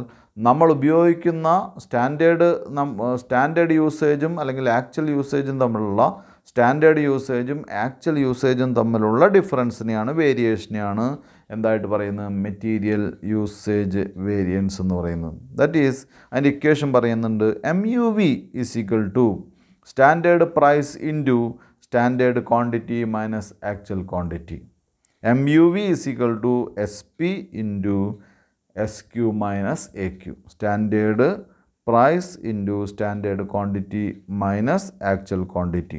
നമ്മൾ ഉപയോഗിക്കുന്ന standard യൂസേജും അല്ലെങ്കിൽ actual യൂസേജും തമ്മിലുള്ള standard യൂസേജും actual യൂസേജും തമ്മിലുള്ള ഡിഫറൻസിനെയാണ്, വേരിയേഷനെയാണ് എന്തായിട്ട് പറയുന്നത്, മെറ്റീരിയൽ യൂസേജ് വേരിയൻസ് എന്ന് പറയുന്നത്. ദാറ്റ് ഈസ് അതിൻ്റെ ഇക്വേഷൻ പറയുന്നുണ്ട് MUV is equal to standard price into standard quantity minus actual quantity. MUV is equal to SP into SQ minus AQ. Standard price into standard quantity minus actual quantity.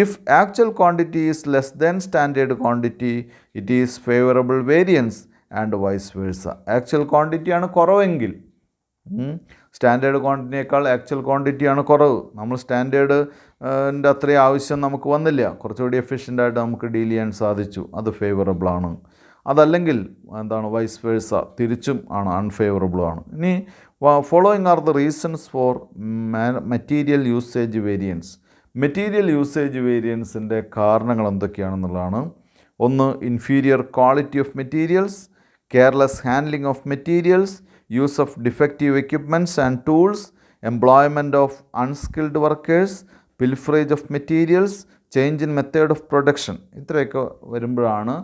If actual quantity is less than standard quantity, it is favorable variance and vice versa. Actual quantity ആണ് കുറവെങ്കിൽ standard ക്വാണ്ടിറ്റിയേക്കാൾ actual quantity ആണ് കുറവ്, നമ്മൾ സ്റ്റാൻഡേർഡിൻ്റെ അത്രയും ആവശ്യം നമുക്ക് വന്നില്ല, കുറച്ചുകൂടി എഫിഷ്യൻ്റായിട്ട് നമുക്ക് ഡീൽ ചെയ്യാൻ സാധിച്ചു, അത് ഫേവറബിൾ ആണ്. അതല്ലെങ്കിൽ എന്താണ്, വൈസ് വേഴ്സ, തിരിച്ചും ആണ്, അൺഫേവറബിൾ ആണ്. ഇനി following are the reasons for material usage variance. Material usage വേരിയൻസിൻ്റെ കാരണങ്ങൾ എന്തൊക്കെയാണെന്നുള്ളതാണ്. ഒന്ന്, inferior quality of materials, careless handling of materials, use of defective equipments and tools, employment of unskilled workers, pilferage of materials, change in method of production. ഇത്രയൊക്കെ വരുമ്പോഴാണ്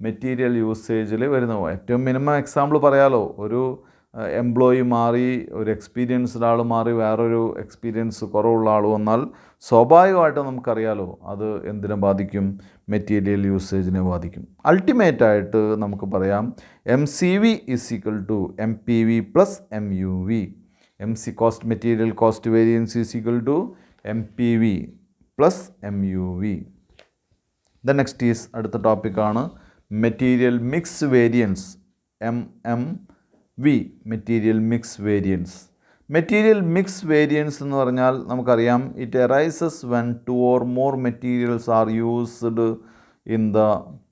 material യൂസേജിൽ വരുന്നത്. ഏറ്റവും minimum example പറയാലോ, ഒരു എംപ്ലോയി മാറി, ഒരു എക്സ്പീരിയൻസ്ഡ് ആൾ മാറി, വേറൊരു എക്സ്പീരിയൻസ് കുറവുള്ള ആൾ വന്നാൽ സ്വാഭാവികമായിട്ട് നമുക്കറിയാലോ അത് എന്തിനെ ബാധിക്കും, മെറ്റീരിയൽ യൂസേജിനെ ബാധിക്കും. അൾട്ടിമേറ്റായിട്ട് നമുക്ക് പറയാം MCV is equal to MPV plus MUV. Cost material cost variance is equal to MPV plus MUV. The next is, അടുത്ത ടോപ്പിക്കാണ് material mix variance, MMV, material mix variance. Material mix variance എന്ന് പറഞ്ഞാൽ നമുക്കറിയാം, it arises when 2 or more materials are used in the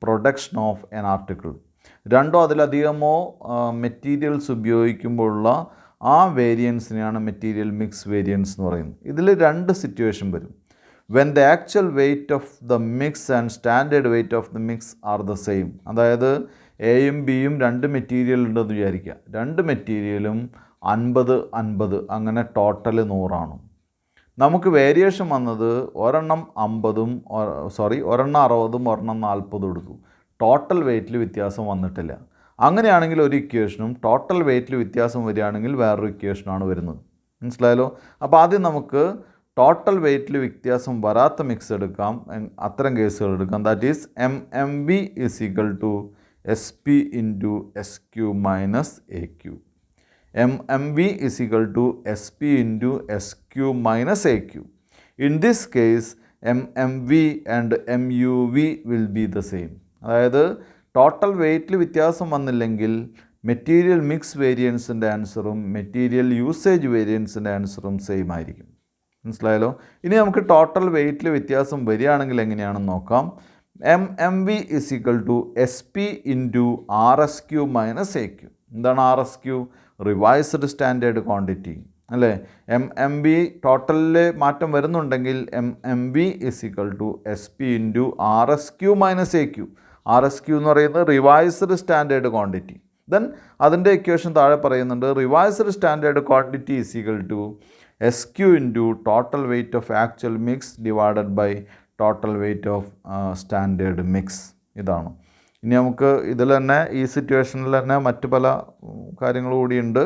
production of an article. രണ്ടോ അതിലധികമോ materials ഉപയോഗിക്കുമ്പോഴുള്ള ആ വേരിയൻസിനെയാണ് material mix variance എന്ന് പറയുന്നത്. ഇതിൽ രണ്ട് സിറ്റുവേഷൻ വരും. When the actual weight of the mix and standard weight of the mix are the same. അതായത് എയും ബിയും രണ്ട് മെറ്റീരിയൽ ഉണ്ടെന്ന് വിചാരിക്കുക, രണ്ട് മെറ്റീരിയലും 50-50, അങ്ങനെ ടോട്ടൽ 100 നമുക്ക് വേരിയേഷൻ വന്നത് ഒരെണ്ണം 50-ഉം ഒരെണ്ണം 60-ഉം ഒരെണ്ണം 40-ഉം എടുത്തു, ടോട്ടൽ വെയ്റ്റിൽ വ്യത്യാസം വന്നിട്ടില്ല. അങ്ങനെയാണെങ്കിൽ ഒരു ഇക്വേഷനും ടോട്ടൽ വെയ്റ്റിൽ വ്യത്യാസം വരികയാണെങ്കിൽ വേറൊരു ഇക്വേഷനാണ് വരുന്നത്. മനസ്സിലായല്ലോ? അപ്പോൾ ആദ്യം നമുക്ക് ടോട്ടൽ വെയ്റ്റിൽ വ്യത്യാസം വരാത്ത മിക്സ് എടുക്കാം, അത്തരം കേസുകൾ എടുക്കാം. That is MMV is equal to SP into SQ minus AQ. MMV is equal to SP into SQ minus AQ. In this case MMV and MUV will be the same. അതായത് total വെയ്റ്റിൽ വ്യത്യാസം വന്നില്ലെങ്കിൽ material mix വേരിയൻസിൻ്റെ ആൻസറും material usage വേരിയൻസിൻ്റെ ആൻസറും same ആയിരിക്കും. മനസ്സിലായല്ലോ? ഇനി നമുക്ക് ടോട്ടൽ വെയ്റ്റിൽ വ്യത്യാസം വരികയാണെങ്കിൽ എങ്ങനെയാണെന്ന് നോക്കാം. MMV is equal to SP into RSQ minus AQ. എന്താണ് RSQ? റിവൈസ്ഡ് സ്റ്റാൻഡേർഡ് ക്വാണ്ടിറ്റി അല്ലേ? MMV ടോട്ടലിൽ മാറ്റം വരുന്നുണ്ടെങ്കിൽ MMV is equal to SP into RSQ minus AQ. RSQ എന്ന് പറയുന്നത് റിവൈസ്ഡ് സ്റ്റാൻഡേർഡ് ക്വാണ്ടിറ്റി. ദെൻ അതിൻ്റെ ഇക്വേഷൻ താഴെ പറയുന്നുണ്ട്, revised standard quantity is equal to SQ into total weight of actual mix divided by total weight of standard mix. ഇതാണ്. ഇനി നമുക്ക് ഇതിൽ തന്നെ ഈ സിറ്റുവേഷനിൽ തന്നെ മറ്റ് പല കാര്യങ്ങൾ കൂടിയുണ്ട്.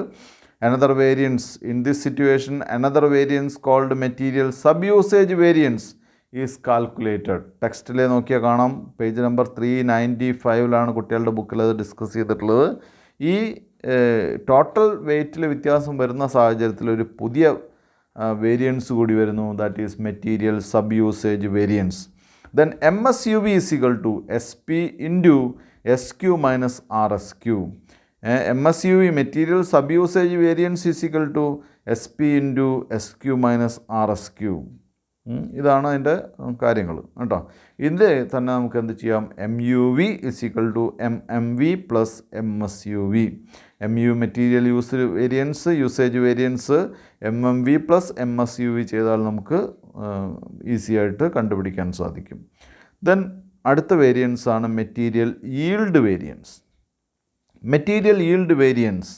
Another variance in this situation, another variance called material sub usage variance is calculated. ടെക്സ്റ്റിൽ നോക്കിയാൽ കാണാം, പേജ് നമ്പർ 395 കുട്ടികളുടെ ബുക്കിൽ അത് ഡിസ്കസ് ചെയ്തിട്ടുള്ളത്. ഈ ടോട്ടൽ വെയ്റ്റിൽ വ്യത്യാസം വരുന്ന സാഹചര്യത്തിൽ ഒരു പുതിയ വേരിയൻസ് കൂടി വരുന്നു, that is material sub usage variance. Then MSUV is equal to SP into SQ minus RSQ. MSUV material sub usage variance is equal to SP into SQ minus RSQ. ഇതാണ് അതിൻ്റെ കാര്യങ്ങൾ കേട്ടോ. ഇതിൽ തന്നെ നമുക്ക് എന്ത് ചെയ്യാം, MUV is equal to MMV plus MSUV. MU material usage variance MMV plus MSUV ചെയ്താൽ നമുക്ക് ഈസി ആയിട്ട് കണ്ടുപിടിക്കാൻ സാധിക്കും. ദെൻ അടുത്ത വേരിയൻസ് ആണ് material yield variance. Material yield variance,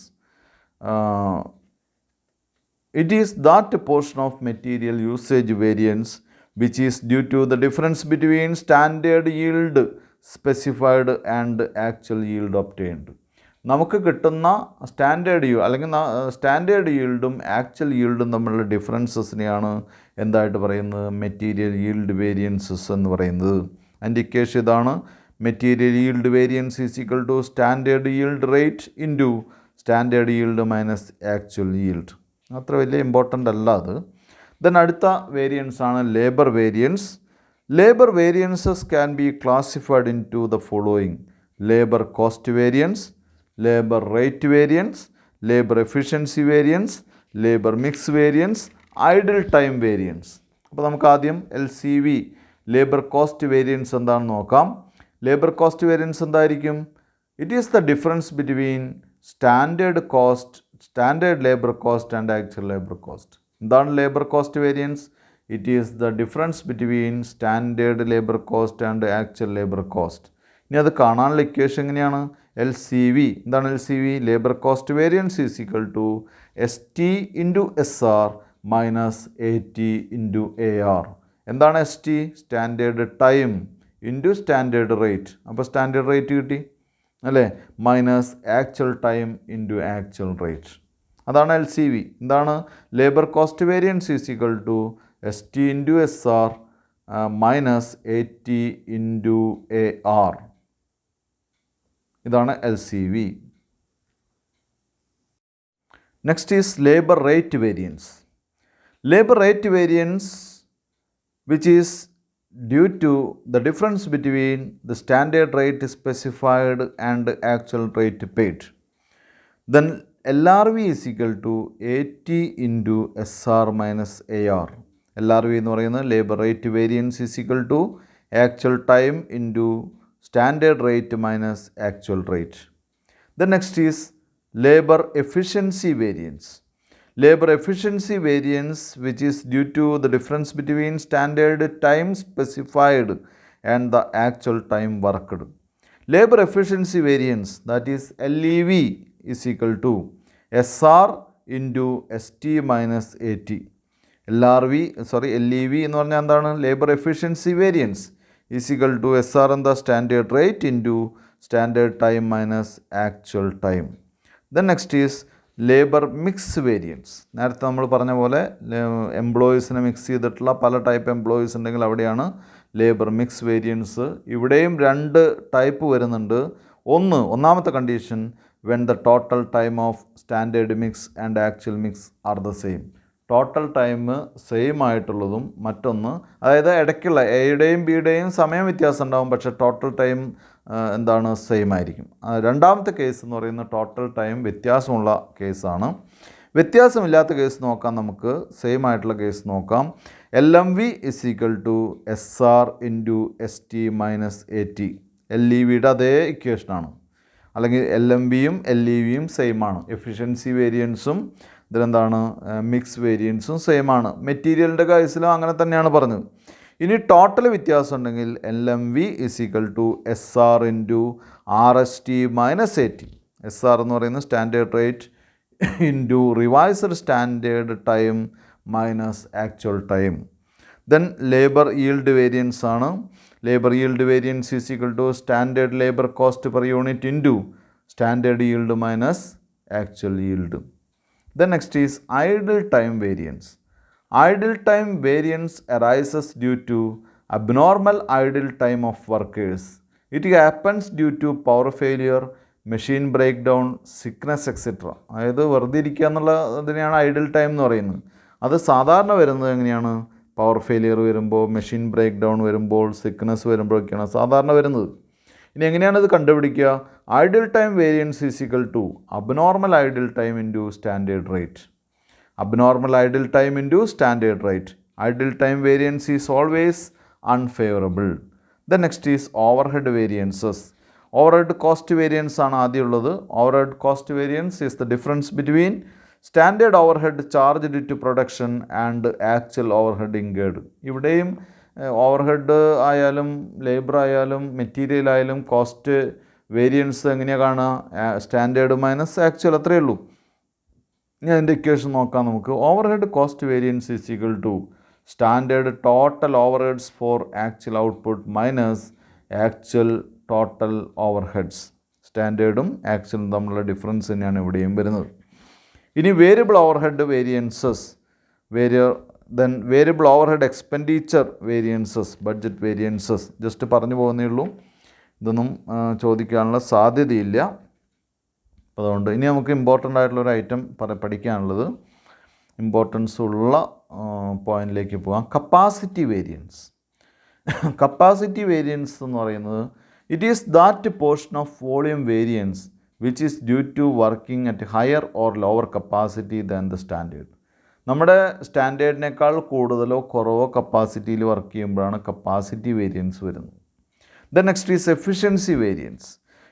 it is that portion of material usage variance which is due to the difference between standard yield specified and actual yield obtained. നമുക്ക് കിട്ടുന്ന standard yield അല്ലെങ്കിൽ standard yieldും actual yieldും തമ്മിലുള്ള ഡിഫറൻസസിനെയാണ് എന്തായിട്ട് പറയുന്നത് material yield variances എന്ന് പറയുന്നത്. അതിൻ്റെ equation ഇതാണ്: material yield variance is equal to standard yield rate into standard yield minus actual yield. അത്ര വലിയ ഇമ്പോർട്ടൻ്റ് അല്ല അത്. ദെൻ അടുത്ത വേരിയൻസ് ആണ് labour variance. Labour variances can be classified into the following: labour cost variance, labour rate variance, labour efficiency variance, labour mix variance, idle time variance. അപ്പോൾ നമുക്ക് ആദ്യം LCV labour cost variance എന്താണെന്ന് നോക്കാം. Labour cost variance എന്തായിരിക്കും? It is the difference between standard labour cost and actual labour cost. എന്താണ് labour cost variance? It is the difference between standard labour cost and actual labour cost. ഇനി അത് കാണാനുള്ള equation എങ്ങനെയാണ്? LCV. എന്താണ് LCV? Labour cost variance is equal to ST into SR minus AT into AR. എന്താണ് ST? Standard time into standard rate. അപ്പോൾ standard rate കിട്ടി അല്ലേ? Minus actual time into actual rate. അതാണ് LCV. എന്താണ്? Labour cost variance is equal to ST into SR minus AT into AR. ഇതാണ് LCV. Next is labour rate variance. Labour rate variance which is due to the difference between the standard rate specified and actual rate paid. Then LRV is equal to AT into SR minus AR. LRV എന്ന് പറയുന്നത് labour rate variance is equal to actual time into standard rate minus actual rate. Then next is labour efficiency variance. Labor efficiency variance, which is due to the difference between standard time specified and the actual time worked. Labor efficiency variance, that is LEV, is equal to SR into ST minus AT. LEV എന്ന് പറഞ്ഞാൽ എന്താണ്? Labour efficiency variance is equal to SR എന്താ? Standard rate into standard time minus actual time. Then next is labour mix variance. നേരത്തെ നമ്മൾ പറഞ്ഞ പോലെ എംപ്ലോയീസിനെ mix ചെയ്തിട്ടുള്ള പല ടൈപ്പ് എംപ്ലോയീസ് ഉണ്ടെങ്കിൽ അവിടെയാണ് ലേബർ മിക്സ് വേരിയൻസ്. ഇവിടെയും രണ്ട് ടൈപ്പ് വരുന്നുണ്ട്. ഒന്നാമത്തെ condition when the total time of standard mix and actual mix are the same. Total time same ആയിട്ടുള്ളതും മറ്റൊന്ന്, അതായത് ഇടയ്ക്കുള്ള എയുടെയും ബിയുടെയും സമയം വ്യത്യാസം ഉണ്ടാകും, പക്ഷേ ടോട്ടൽ ടൈം എന്താണ്? സെയിം ആയിരിക്കും. രണ്ടാമത്തെ കേസ് എന്ന് പറയുന്നത് ടോട്ടൽ ടൈം വ്യത്യാസമുള്ള കേസാണ്. വ്യത്യാസമില്ലാത്ത കേസ് നോക്കാം. നമുക്ക് സെയിം ആയിട്ടുള്ള കേസ് നോക്കാം. LMV is equal to SR into ST minus AT. LEVയുടെ അതേ ഇക്വേഷനാണ്. അല്ലെങ്കിൽ LMVയും LEVയും സെയിം ആണ്. എഫിഷ്യൻസി വേരിയൻസും ഇതിലെന്താണ്? മിക്സ് വേരിയൻസും സെയിം ആണ്. മെറ്റീരിയലിൻ്റെ കേസിലും അങ്ങനെ തന്നെയാണ് പറഞ്ഞത്. ഇനി ടോട്ടൽ വ്യത്യാസം ഉണ്ടെങ്കിൽ LMV is equal to SR into RST minus AT. SR എന്ന് പറയുന്നത് standard rate into revised standard time minus actual time. Then labour yield variance ആണ്. Labour yield variance is equal to standard labour cost per unit into standard yield minus actual yield. Then next is idle time variance. Idle time variance arises due to abnormal idle time of workers. It happens due to power failure, machine break down, sickness etcetera. അതായത് വെറുതെ ഇരിക്കുക എന്നുള്ള ഇതിനെയാണ് idle time എന്ന് പറയുന്നത്. അത് സാധാരണ വരുന്നത് എങ്ങനെയാണ്? പവർ ഫെയിലിയർ വരുമ്പോൾ, മെഷീൻ ബ്രേക്ക് ഡൗൺ വരുമ്പോൾ, സിക്നസ് വരുമ്പോഴൊക്കെയാണ് സാധാരണ വരുന്നത്. ഇനി എങ്ങനെയാണ് ഇത് കണ്ടുപിടിക്കുക? Idle time variance is equal to abnormal idle time into standard rate. Abnormal idle time into standard rate. Idle time variance is always unfavourable. Then next is overhead variances. Overhead cost variance ആണ് ആദ്യമുള്ളത്. Overhead cost variance is the difference between standard overhead charged to production and actual overhead incurred. ഇവിടെയും overhead ആയാലും labour ആയാലും material ആയാലും cost variance എങ്ങനെയാണ് കാണുക? Standard minus actual, അത്രയേ ഉള്ളൂ. ഇനി അതിൻ്റെ ഇക്വേഷൻ നോക്കാം നമുക്ക്. Overhead cost variance is equal to standard total overheads for actual output minus actual total overheads. സ്റ്റാൻഡേർഡും ആക്ച്വലും തമ്മിലുള്ള ഡിഫറൻസ് തന്നെയാണ് ഇവിടെയും വരുന്നത്. ഇനി variable overhead variances, variable overhead expenditure variances, budget variances just പറഞ്ഞു പോകുന്നേ ഉള്ളൂ. ഇതൊന്നും ചോദിക്കാനുള്ള സാധ്യതയില്ല. അതുകൊണ്ട് ഇനി നമുക്ക് ഇമ്പോർട്ടൻ്റ് ആയിട്ടുള്ളൊരു ഐറ്റം പഠിക്കാനുള്ളത്, ഇമ്പോർട്ടൻസ് ഉള്ള പോയിന്റിലേക്ക് പോകാം. Capacity variance. കപ്പാസിറ്റി വേരിയൻസ് എന്ന് പറയുന്നത് it is that portion of volume variance which is due to working at higher or lower capacity than the standard. നമ്മുടെ സ്റ്റാൻഡേർഡിനേക്കാൾ കൂടുതലോ കുറവോ കപ്പാസിറ്റിയിൽ വർക്ക് ചെയ്യുമ്പോഴാണ് കപ്പാസിറ്റി വേരിയൻസ് വരുന്നത്. Then next is efficiency variance.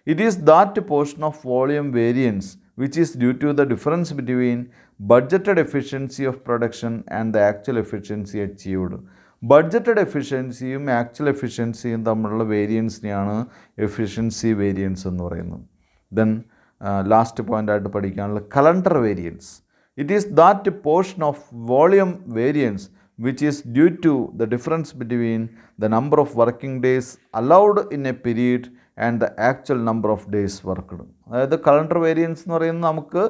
It is that portion of volume variance which is due to the difference between budgeted efficiency of production and the actual efficiency achieved. Budgeted എഫിഷ്യൻസിയും actual എഫിഷ്യൻസിയും തമ്മിലുള്ള വേരിയൻസിനെയാണ് efficiency variance എന്ന് പറയുന്നത്. Then last പോയിൻ്റായിട്ട് പഠിക്കാനുള്ള calendar variance. It is that portion of volume variance which is due to the difference between the number of working days allowed in a period and the actual number of days worked. അതായത് calendar variance എന്ന് പറയുന്നത് നമുക്ക്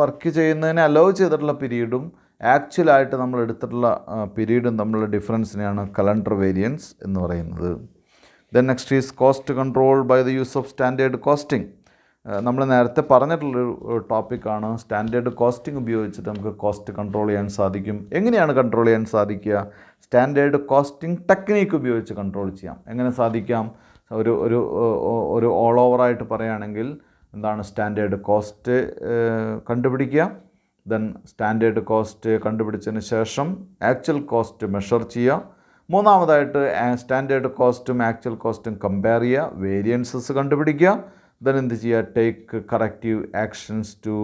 work ചെയ്യുന്നതിനെ hello ചെയ്തിട്ടുള്ള പീരീഡും ആക്ച്വലായിട്ട് നമ്മൾ എടുത്തിട്ടുള്ള പീരീഡും തമ്മിലുള്ള ഡിഫറൻസിനെയാണ് calendar variance എന്ന് പറയുന്നത്. Then next is cost control by the use of standard costing. നമ്മൾ നേരത്തെ പറഞ്ഞിട്ടുള്ളൊരു ടോപ്പിക്കാണ്. സ്റ്റാൻഡേർഡ് കോസ്റ്റിംഗ് ഉപയോഗിച്ചിട്ട് നമുക്ക് കോസ്റ്റ് കൺട്രോൾ ചെയ്യാൻ സാധിക്കും. എങ്ങനെയാണ് കൺട്രോൾ ചെയ്യാൻ സാധിക്കുക? സ്റ്റാൻഡേർഡ് കോസ്റ്റിംഗ് ടെക്നീക്ക് ഉപയോഗിച്ച് കൺട്രോൾ ചെയ്യാം. എങ്ങനെ സാധിക്കാം? ഒരു ഓൾ ഓവറായിട്ട് പറയുകയാണെങ്കിൽ എന്താണ് സ്റ്റാൻഡേർഡ് കോസ്റ്റ് കണ്ടുപിടിക്കുക. ദെൻ സ്റ്റാൻഡേർഡ് കോസ്റ്റ് കണ്ടുപിടിച്ചതിന് ശേഷം ആക്ച്വൽ കോസ്റ്റ് മെഷർ ചെയ്യുക. മൂന്നാമതായിട്ട് സ്റ്റാൻഡേർഡ് കോസ്റ്റും ആക്ച്വൽ കോസ്റ്റും കമ്പയർ ചെയ്യുക, വേരിയൻസസ് കണ്ടുപിടിക്കുക. ദെൻ എന്ത് ചെയ്യുക? Take corrective actions to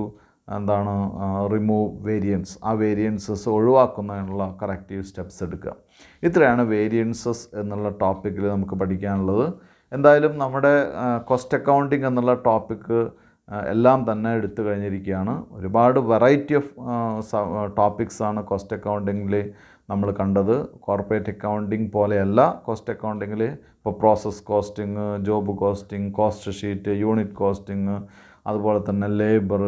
remove variance. ആ വേരിയൻസസ് ഒഴിവാക്കുന്നതിനുള്ള കറക്റ്റീവ് സ്റ്റെപ്സ് എടുക്കുക. ഇത്രയാണ് വേരിയൻസസ് എന്നുള്ള ടോപ്പിക്കിൽ നമുക്ക് പഠിക്കാനുള്ളത്. എന്തായാലും നമ്മുടെ കോസ്റ്റ് അക്കൗണ്ടിങ് എന്നുള്ള ടോപ്പിക്ക് എല്ലാം തന്നെ എടുത്തു കഴിഞ്ഞിരിക്കുകയാണ്. ഒരുപാട് വെറൈറ്റി ഓഫ് ടോപ്പിക്സാണ് കോസ്റ്റ് അക്കൗണ്ടിങ്ങിൽ നമ്മൾ കണ്ടത്. കോർപ്പറേറ്റ് അക്കൗണ്ടിങ് പോലെയല്ല കോസ്റ്റ് അക്കൗണ്ടിങ്ങിൽ. ഇപ്പോൾ process costing, job costing, cost sheet, unit costing, അതുപോലെ തന്നെ ലേബർ,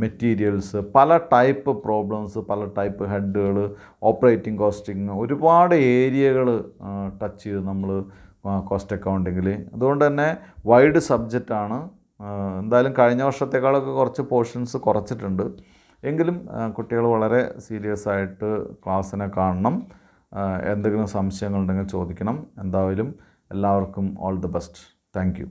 മെറ്റീരിയൽസ്, പല ടൈപ്പ് പ്രോബ്ലംസ്, പല ടൈപ്പ് ഹെഡുകൾ, ഓപ്പറേറ്റിംഗ് കോസ്റ്റിംഗ്, ഒരുപാട് ഏരിയകൾ ടച്ച് ചെയ്ത് നമ്മൾ കോസ്റ്റ് അക്കൗണ്ടിങ്ങിൽ. അതുകൊണ്ട് തന്നെ വൈഡ് സബ്ജക്റ്റാണ്. എന്തായാലും കഴിഞ്ഞ വർഷത്തേക്കാളൊക്കെ കുറച്ച് പോർഷൻസ് കുറച്ചിട്ടുണ്ട്. എങ്കിലും കുട്ടികൾ വളരെ സീരിയസ് ആയിട്ട് ക്ലാസ്സിനെ കാണണം. എന്തെങ്കിലും സംശയങ്ങളുണ്ടെങ്കിൽ ചോദിക്കണം. എന്തായാലും എല്ലാവർക്കും all the best. Thank you.